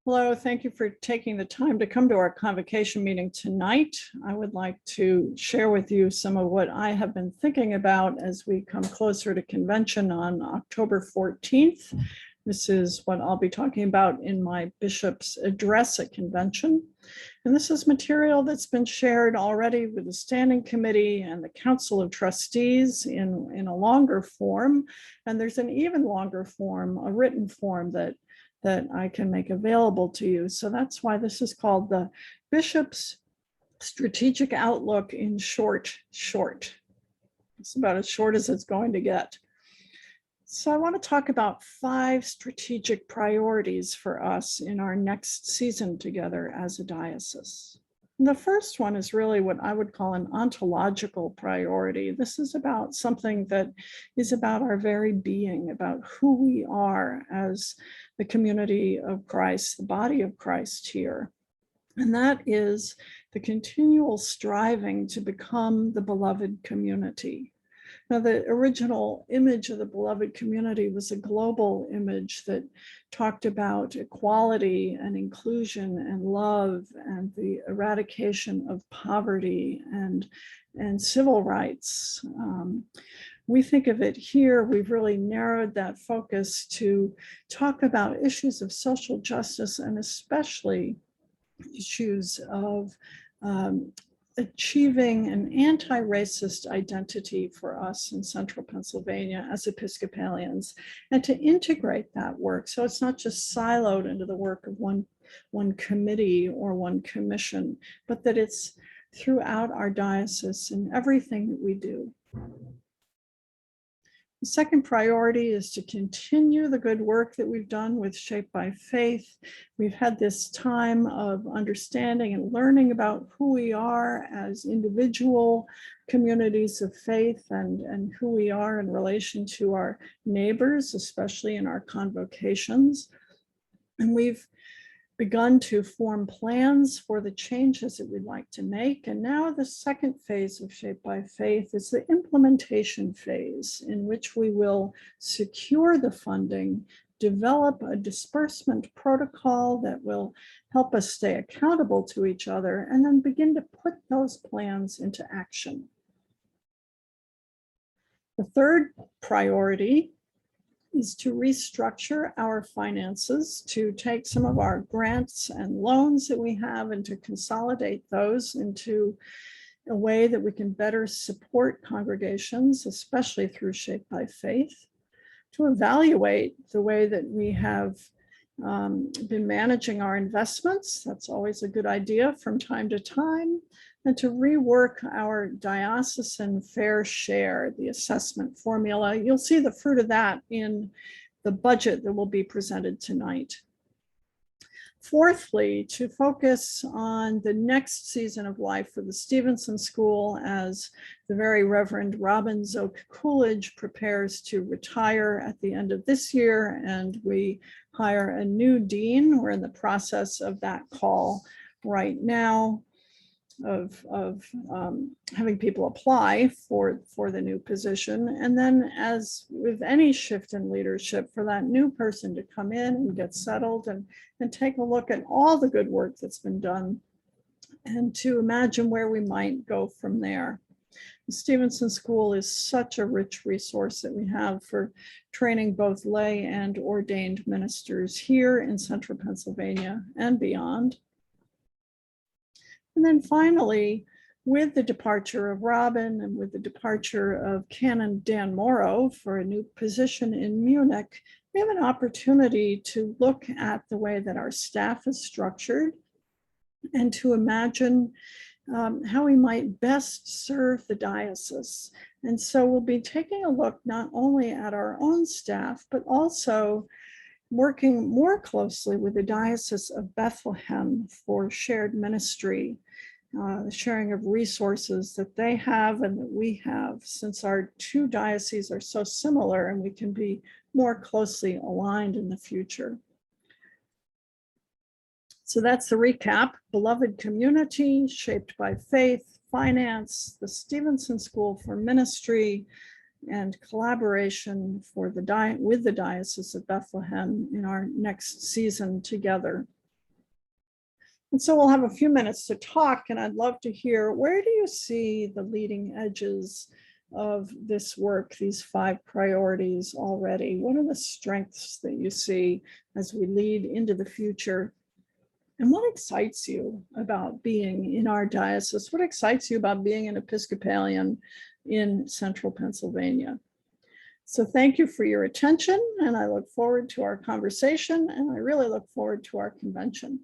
Hello, thank you for taking the time to come to our convocation meeting tonight. I would like to share with you some of what I have been thinking about as we come closer to convention on October 14th. This is what I'll be talking about in my bishop's address at convention. And this is material that's been shared already with the standing committee and the council of trustees in a longer form. And there's an even longer form, a written form that I can make available to you. So that's why this is called the Bishop's Strategic Outlook in short. It's about as short as it's going to get. So I want to talk about 5 strategic priorities for us in our next season together as a diocese. And the first one is really what I would call an ontological priority. This is about something that is about our very being, about who we are as the community of Christ, the body of Christ here. And that is the continual striving to become the beloved community. Now, the original image of the beloved community was a global image that talked about equality and inclusion and love and the eradication of poverty and civil rights. We think of it here, we've really narrowed that focus to talk about issues of social justice and especially issues of achieving an anti-racist identity for us in central Pennsylvania as Episcopalians, and to integrate that work so it's not just siloed into the work of one committee or one commission, but that it's throughout our diocese in everything that we do. The second priority is to continue the good work that we've done with Shaped by Faith. We've had this time of understanding and learning about who we are as individual communities of faith and who we are in relation to our neighbors, especially in our convocations. And we've begun to form plans for the changes that we'd like to make. And now the second phase of Shaped by Faith is the implementation phase, in which we will secure the funding, develop a disbursement protocol that will help us stay accountable to each other, and then begin to put those plans into action. The third priority is to restructure our finances, to take some of our grants and loans that we have and to consolidate those into a way that we can better support congregations, especially through Shaped by Faith, to evaluate the way that we have been managing our investments. That's always a good idea from time to time. And to rework our diocesan fair share, the assessment formula. You'll see the fruit of that in the budget that will be presented tonight. Fourthly, to focus on the next season of life for the Stevenson School as the very Reverend Robin Zoke Coolidge prepares to retire at the end of this year, and we hire a new dean. We're in the process of that call right now, of having people apply for the new position. And then, as with any shift in leadership, for that new person to come in and get settled and take a look at all the good work that's been done and to imagine where we might go from there. The Stevenson School is such a rich resource that we have for training both lay and ordained ministers here in central Pennsylvania and beyond. And then finally, with the departure of Robin and with the departure of Canon Dan Morrow for a new position in Munich, we have an opportunity to look at the way that our staff is structured and to imagine how we might best serve the diocese. And so we'll be taking a look not only at our own staff, but also working more closely with the Diocese of Bethlehem for shared ministry, the sharing of resources that they have and that we have, since our two dioceses are so similar and we can be more closely aligned in the future. So that's the recap: beloved community, shaped by faith, finance, the Stevenson School for Ministry, and collaboration for with the Diocese of Bethlehem in our next season together. And so we'll have a few minutes to talk, and I'd love to hear, where do you see the leading edges of this work, these 5 priorities already? What are the strengths that you see as we lead into the future? And what excites you about being in our diocese? What excites you about being an Episcopalian in central Pennsylvania? So thank you for your attention, and I look forward to our conversation, and I really look forward to our convention.